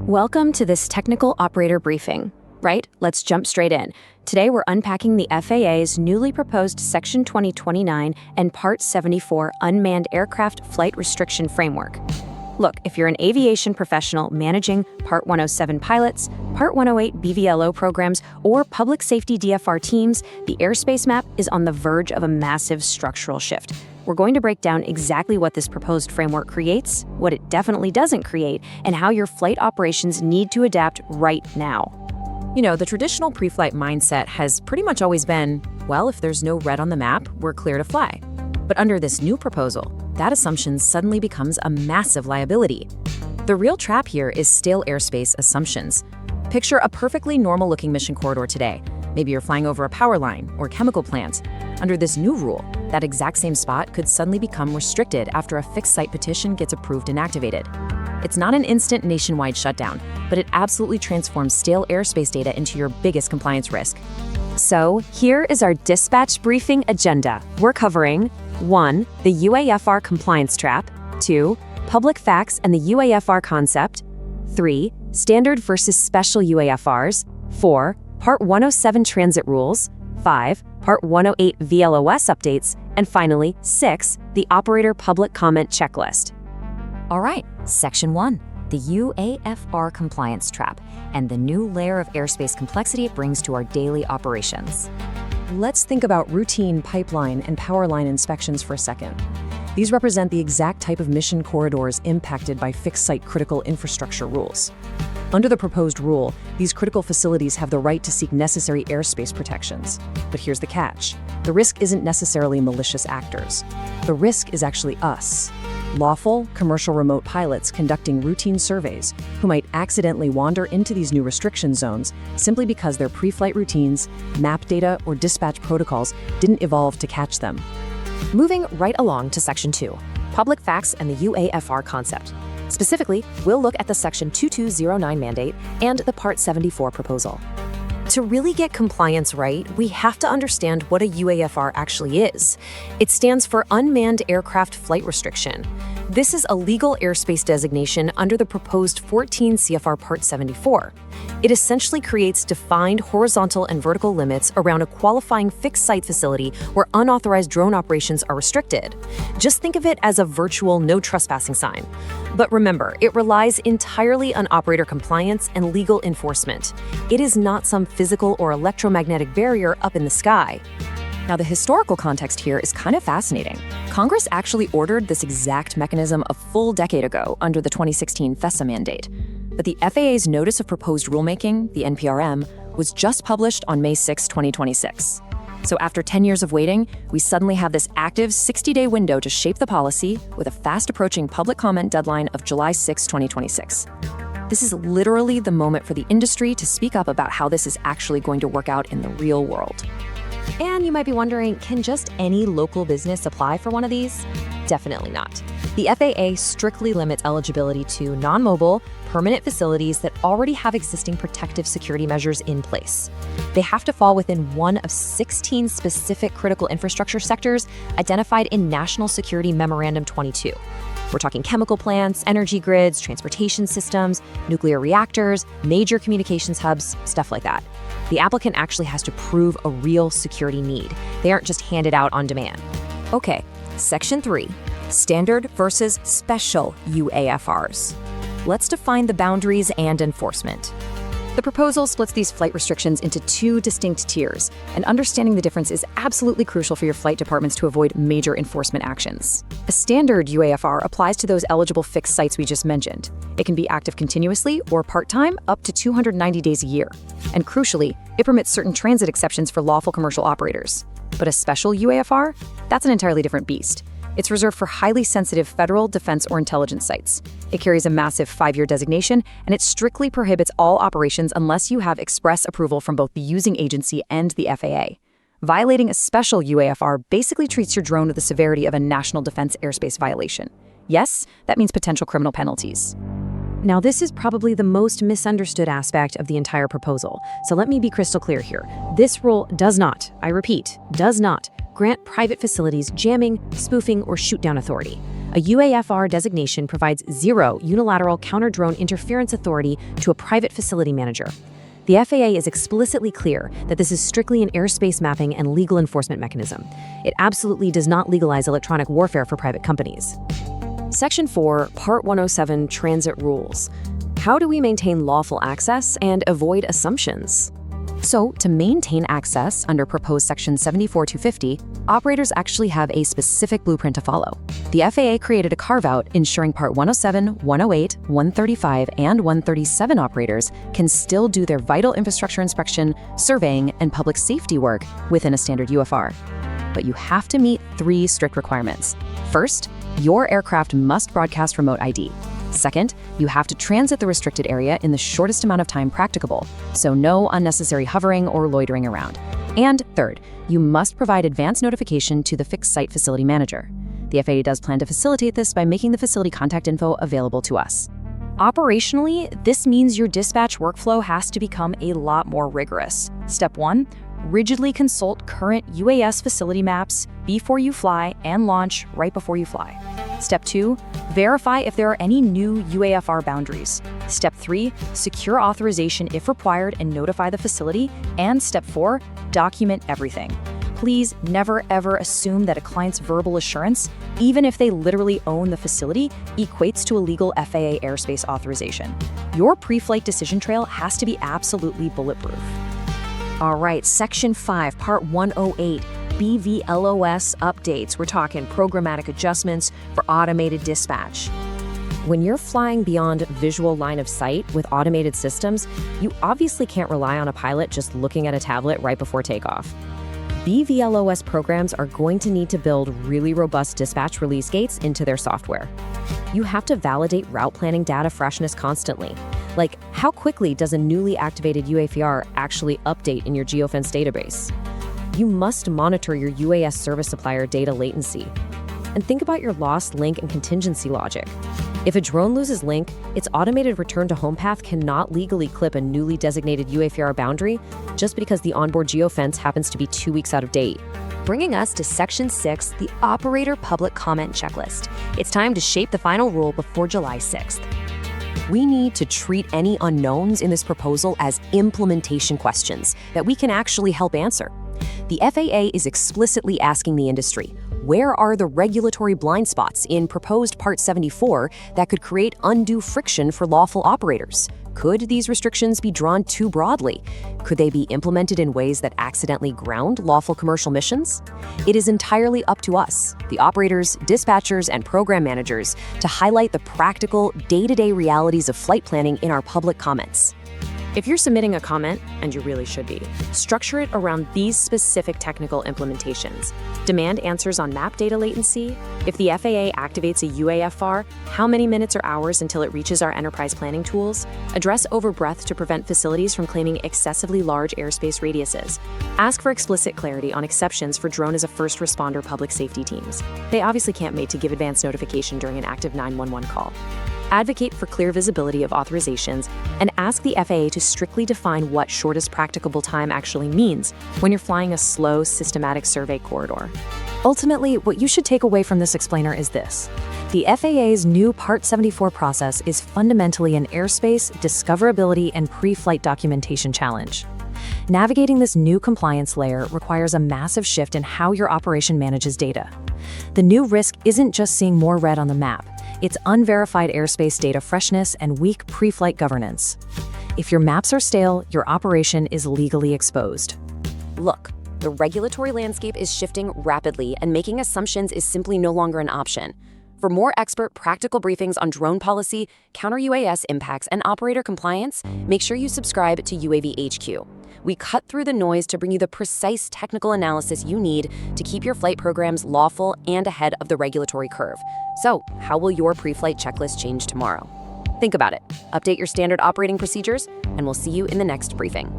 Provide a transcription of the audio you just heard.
Welcome to this technical operator briefing. Right, let's jump straight in. Today we're unpacking the FAA's newly proposed Section 2029 and Part 74 Unmanned Aircraft Flight Restriction Framework. Look, if you're an aviation professional managing Part 107 pilots, Part 108 BVLO programs, or public safety DFR teams, the airspace map is on the verge of a massive structural shift. We're going to break down exactly what this proposed framework creates, what it definitely doesn't create, and how your flight operations need to adapt right now. You know, the traditional pre-flight mindset has pretty much always been, well, if there's no red on the map, we're clear to fly. But under this new proposal, that assumption suddenly becomes a massive liability. The real trap here is stale airspace assumptions. Picture a perfectly normal-looking mission corridor today. Maybe you're flying over a power line or chemical plant. Under this new rule, that exact same spot could suddenly become restricted after a fixed-site petition gets approved and activated. It's not an instant nationwide shutdown, but it absolutely transforms stale airspace data into your biggest compliance risk. So, here is our dispatch briefing agenda. We're covering 1. The UAFR compliance trap, 2. Public facts and the UAFR concept, 3. Standard versus special UAFRs, 4. Part 107 transit rules, 5. Part 108 VLOS updates, and finally, 6. The operator public comment checklist. All right, Section 1, the UAFR compliance trap, and the new layer of airspace complexity it brings to our daily operations. Let's think about routine pipeline and power line inspections for a second. These represent the exact type of mission corridors impacted by fixed-site critical infrastructure rules. Under the proposed rule, these critical facilities have the right to seek necessary airspace protections. But here's the catch. The risk isn't necessarily malicious actors. The risk is actually us. Lawful, commercial remote pilots conducting routine surveys who might accidentally wander into these new restriction zones simply because their pre-flight routines, map data, or dispatch protocols didn't evolve to catch them. Moving right along to Section 2, Public Facts and the UAFR concept. Specifically, we'll look at the Section 2209 mandate and the Part 74 proposal. To really get compliance right, we have to understand what a UAFR actually is. It stands for Unmanned Aircraft Flight Restriction. This is a legal airspace designation under the proposed 14 CFR Part 74. It essentially creates defined horizontal and vertical limits around a qualifying fixed-site facility where unauthorized drone operations are restricted. Just think of it as a virtual no trespassing sign. But remember, it relies entirely on operator compliance and legal enforcement. It is not some physical or electromagnetic barrier up in the sky. Now, the historical context here is kind of fascinating. Congress actually ordered this exact mechanism a full decade ago under the 2016 FESA mandate. But the FAA's Notice of Proposed Rulemaking, the NPRM, was just published on May 6, 2026. So after 10 years of waiting, we suddenly have this active 60-day window to shape the policy with a fast-approaching public comment deadline of July 6, 2026. This is literally the moment for the industry to speak up about how this is actually going to work out in the real world. And you might be wondering, can just any local business apply for one of these? Definitely not. The FAA strictly limits eligibility to non-mobile, permanent facilities that already have existing protective security measures in place. They have to fall within one of 16 specific critical infrastructure sectors identified in National Security Memorandum 22. We're talking chemical plants, energy grids, transportation systems, nuclear reactors, major communications hubs, stuff like that. The applicant actually has to prove a real security need. They aren't just handed out on demand. Okay, Section 3, Standard versus Special UAFRs. Let's define the boundaries and enforcement. The proposal splits these flight restrictions into two distinct tiers, and understanding the difference is absolutely crucial for your flight departments to avoid major enforcement actions. A standard UAFR applies to those eligible fixed sites we just mentioned. It can be active continuously or part-time up to 290 days a year. And crucially, it permits certain transit exceptions for lawful commercial operators. But a special UAFR? That's an entirely different beast. It's reserved for highly sensitive federal, defense, or intelligence sites. It carries a massive 5-year designation, and it strictly prohibits all operations unless you have express approval from both the using agency and the FAA. Violating a special UAFR basically treats your drone with the severity of a national defense airspace violation. Yes, that means potential criminal penalties. Now, this is probably the most misunderstood aspect of the entire proposal, so let me be crystal clear here. This rule does not, I repeat, does not grant private facilities jamming, spoofing, or shoot-down authority. A UAFR designation provides zero unilateral counter-drone interference authority to a private facility manager. The FAA is explicitly clear that this is strictly an airspace mapping and legal enforcement mechanism. It absolutely does not legalize electronic warfare for private companies. Section 4, Part 107, Transit Rules. How do we maintain lawful access and avoid assumptions? So, to maintain access under proposed Section 74-250, operators actually have a specific blueprint to follow. The FAA created a carve-out ensuring Part 107, 108, 135, and 137 operators can still do their vital infrastructure inspection, surveying, and public safety work within a standard UFR. But you have to meet 3 strict requirements. First, your aircraft must broadcast remote ID. Second, you have to transit the restricted area in the shortest amount of time practicable, so no unnecessary hovering or loitering around. And third, you must provide advance notification to the fixed site facility manager. The FAA does plan to facilitate this by making the facility contact info available to us. Operationally, this means your dispatch workflow has to become a lot more rigorous. Step 1, rigidly consult current UAS facility maps before you fly and launch right before you fly. Step 2, verify if there are any new UAFR boundaries. Step 3, secure authorization if required and notify the facility. And Step 4, document everything. Please never ever assume that a client's verbal assurance, even if they literally own the facility, equates to a legal FAA airspace authorization. Your pre-flight decision trail has to be absolutely bulletproof. All right, Section 5, Part 108, BVLOS updates. We're talking programmatic adjustments for automated dispatch. When you're flying beyond visual line of sight with automated systems, you obviously can't rely on a pilot just looking at a tablet right before takeoff. BVLOS programs are going to need to build really robust dispatch release gates into their software. You have to validate route planning data freshness constantly. Like, how quickly does a newly activated UAFR actually update in your geofence database? You must monitor your UAS service supplier data latency. And think about your lost link and contingency logic. If a drone loses link, its automated return to home path cannot legally clip a newly designated UAFR boundary just because the onboard geofence happens to be 2 weeks out of date. Bringing us to Section 6, the Operator Public Comment Checklist. It's time to shape the final rule before July 6th. We need to treat any unknowns in this proposal as implementation questions that we can actually help answer. The FAA is explicitly asking the industry, where are the regulatory blind spots in proposed Part 74 that could create undue friction for lawful operators? Could these restrictions be drawn too broadly? Could they be implemented in ways that accidentally ground lawful commercial missions? It is entirely up to us, the operators, dispatchers, and program managers, to highlight the practical, day-to-day realities of flight planning in our public comments. If you're submitting a comment, and you really should be, structure it around these specific technical implementations. Demand answers on map data latency. If the FAA activates a UAFR, how many minutes or hours until it reaches our enterprise planning tools? Address overbreadth to prevent facilities from claiming excessively large airspace radiuses. Ask for explicit clarity on exceptions for drone as a first responder public safety teams. They obviously can't wait to give advance notification during an active 911 call. Advocate for clear visibility of authorizations, and ask the FAA to strictly define what shortest practicable time actually means when you're flying a slow, systematic survey corridor. Ultimately, what you should take away from this explainer is this. The FAA's new Part 74 process is fundamentally an airspace, discoverability, and pre-flight documentation challenge. Navigating this new compliance layer requires a massive shift in how your operation manages data. The new risk isn't just seeing more red on the map. It's unverified airspace data freshness and weak pre-flight governance. If your maps are stale, your operation is legally exposed. Look, the regulatory landscape is shifting rapidly, and making assumptions is simply no longer an option. For more expert, practical briefings on drone policy, counter-UAS impacts, and operator compliance, make sure you subscribe to UAVHQ. We cut through the noise to bring you the precise technical analysis you need to keep your flight programs lawful and ahead of the regulatory curve. So, how will your pre-flight checklist change tomorrow? Think about it. Update your standard operating procedures, and we'll see you in the next briefing.